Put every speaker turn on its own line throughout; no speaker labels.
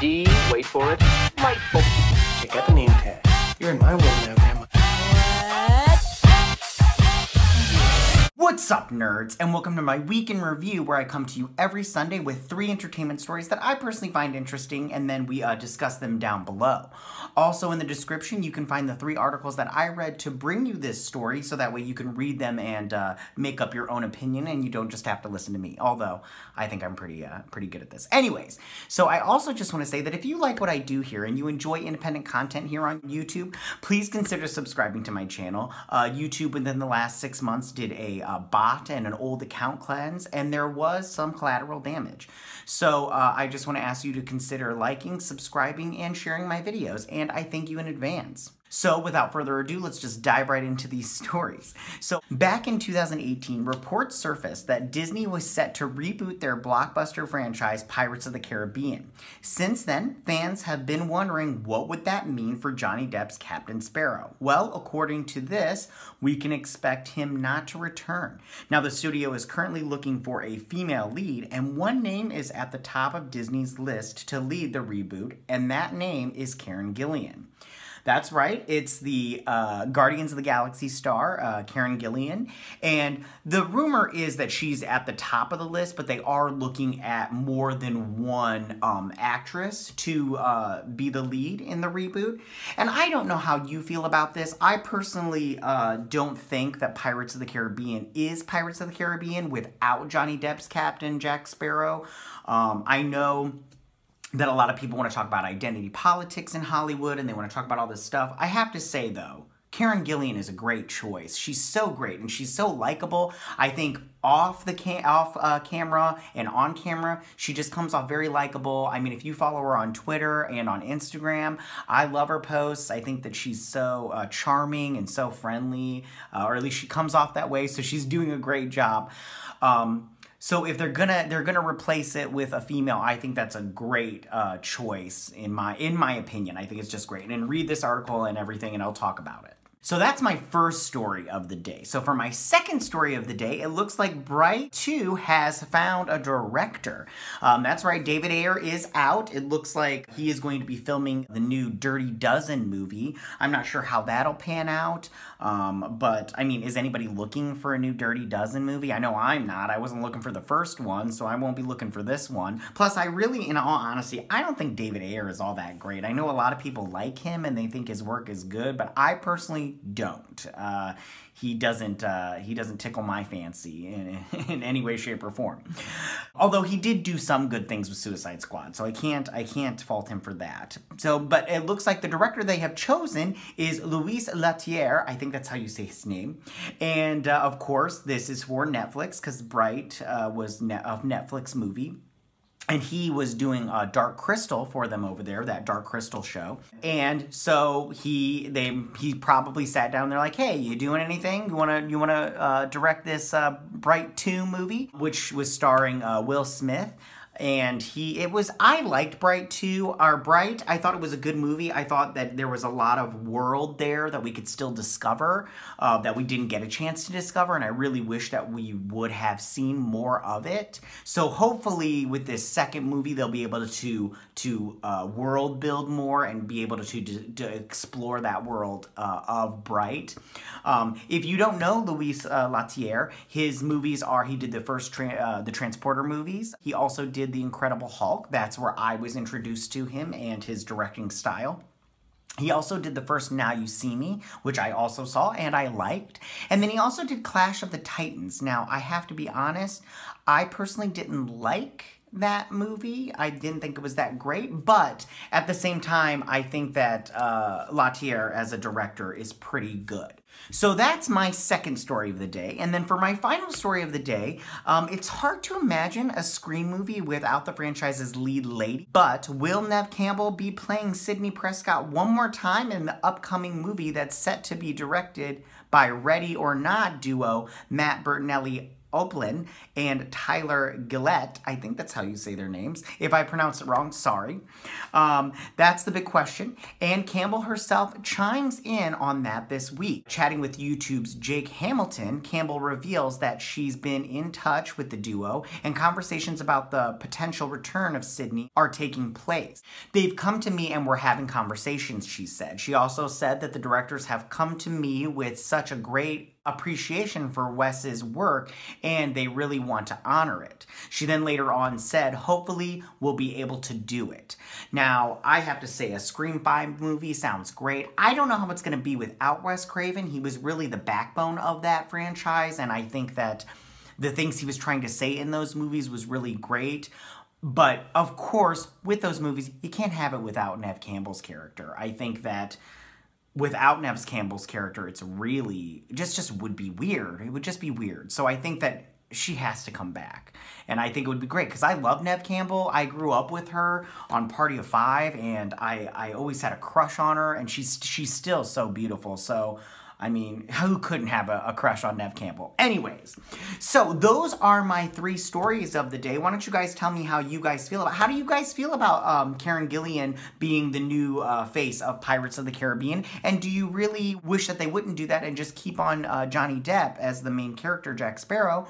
D, wait for it, delightful.
Check out the name tag. You're in my world now, Grandma.
What's up, nerds, and welcome to my week in review, where I come to you every Sunday with 3 entertainment stories that I personally find interesting, and then we discuss them down below. Also in the description, you can find the 3 articles that I read to bring you this story, so that way you can read them and make up your own opinion, and you don't just have to listen to me, although I think I'm pretty good at this. Anyways, so I also just want to say that if you like what I do here and you enjoy independent content here on YouTube, please consider subscribing to my channel. YouTube within the last 6 months did a bot and an old account cleanse, and there was some collateral damage. So I just want to ask you to consider liking, subscribing, and sharing my videos, and I thank you in advance. So without further ado, let's just dive right into these stories. So back in 2018, reports surfaced that Disney was set to reboot their blockbuster franchise, Pirates of the Caribbean. Since then, fans have been wondering what would that mean for Johnny Depp's Captain Sparrow. Well, according to this, we can expect him not to return. Now, the studio is currently looking for a female lead, and one name is at the top of Disney's list to lead the reboot, and that name is Karen Gillan. That's right, it's the Guardians of the Galaxy star, Karen Gillan, and the rumor is that she's at the top of the list, but they are looking at more than one actress to be the lead in the reboot. And I don't know how you feel about this. I personally don't think that Pirates of the Caribbean is Pirates of the Caribbean without Johnny Depp's Captain Jack Sparrow. I know that a lot of people want to talk about identity politics in Hollywood, and they want to talk about all this stuff. I have to say, though, Karen Gillan is a great choice. She's so great, and she's so likable. I think off camera and on camera, she just comes off very likable. I mean, if you follow her on Twitter and on Instagram, I love her posts. I think that she's so charming and so friendly, or at least she comes off that way, so she's doing a great job. So if they're gonna replace it with a female, I think that's a great choice in my opinion. I think it's just great. And read this article and everything, and I'll talk about it. So that's my first story of the day. So for my second story of the day, it looks like Bright 2 has found a director. That's right, David Ayer is out. It looks like he is going to be filming the new Dirty Dozen movie. I'm not sure how that'll pan out, but I mean, is anybody looking for a new Dirty Dozen movie? I know I'm not. I wasn't looking for the first one, so I won't be looking for this one. Plus, I really, in all honesty, I don't think David Ayer is all that great. I know a lot of people like him and they think his work is good, but I personally don't. He doesn't tickle my fancy in any way, shape, or form. Although he did do some good things with Suicide Squad, so I can't fault him for that. So, but it looks like the director they have chosen is Leterrier. I think that's how you say his name. And of course, this is for Netflix, because Bright was a Netflix movie. And he was doing Dark Crystal for them over there, that Dark Crystal show. And so he probably sat down. They're like, "Hey, you doing anything? You wanna direct this Bright 2 movie?" Which was starring Will Smith. And I liked Bright 2, Bright. I thought it was a good movie. I thought that there was a lot of world there that we could still discover, that we didn't get a chance to discover, and I really wish that we would have seen more of it. So hopefully with this second movie, they'll be able to world build more and be able to explore that world of Bright. If you don't know Louis Leterrier, his movies are, he did the first the Transporter movies. He also did The Incredible Hulk. That's where I was introduced to him and his directing style. He also did the first Now You See Me, which I also saw and I liked. And then he also did Clash of the Titans. Now, I have to be honest, I personally didn't like that movie. I didn't think it was that great, but at the same time, I think that Leterrier as a director is pretty good. So that's my second story of the day. And then for my final story of the day, it's hard to imagine a Scream movie without the franchise's lead lady, but will Neve Campbell be playing Sidney Prescott one more time in the upcoming movie that's set to be directed by Ready or Not duo Matt Bertinelli Oplin and Tyler Gillette. I think that's how you say their names. If I pronounce it wrong, sorry. That's the big question. And Campbell herself chimes in on that this week. Chatting with YouTube's Jake Hamilton, Campbell reveals that she's been in touch with the duo and conversations about the potential return of Sydney are taking place. They've come to me and we're having conversations, she said. She also said that the directors have come to me with such a great appreciation for Wes's work and they really want to honor it. She then later on said, hopefully we'll be able to do it. Now, I have to say a Scream 5 movie sounds great. I don't know how it's going to be without Wes Craven. He was really the backbone of that franchise, and I think that the things he was trying to say in those movies was really great. But of course, with those movies, you can't have it without Neve Campbell's character. I think that without Neve Campbell's character, it's really, just would be weird. It would just be weird. So I think that she has to come back. And I think it would be great, because I love Neve Campbell. I grew up with her on Party of Five, and I always had a crush on her, and she's still so beautiful. So, I mean, who couldn't have a crush on Neve Campbell? Anyways, so those are my 3 stories of the day. Why don't you guys tell me how you guys feel about, how do you guys feel about Karen Gillan being the new face of Pirates of the Caribbean? And do you really wish that they wouldn't do that and just keep on Johnny Depp as the main character, Jack Sparrow?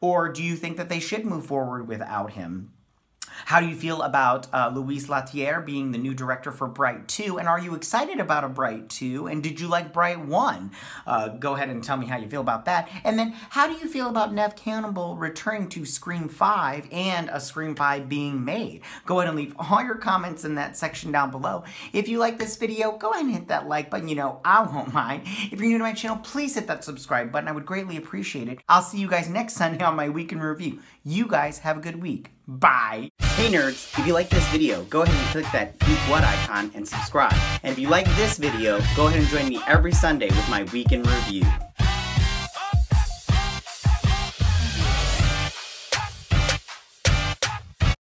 Or do you think that they should move forward without him? How do you feel about Louise Leterrier being the new director for Bright 2? And are you excited about a Bright 2? And did you like Bright 1? Go ahead and tell me how you feel about that. And then how do you feel about Neve Campbell returning to Scream 5 and a Scream 5 being made? Go ahead and leave all your comments in that section down below. If you like this video, go ahead and hit that like button. You know, I won't mind. If you're new to my channel, please hit that subscribe button. I would greatly appreciate it. I'll see you guys next Sunday on my Week in Review. You guys have a good week. Bye. Hey nerds, if you like this video, go ahead and click that Geek What icon and subscribe. And if you like this video, go ahead and join me every Sunday with my Week in Review.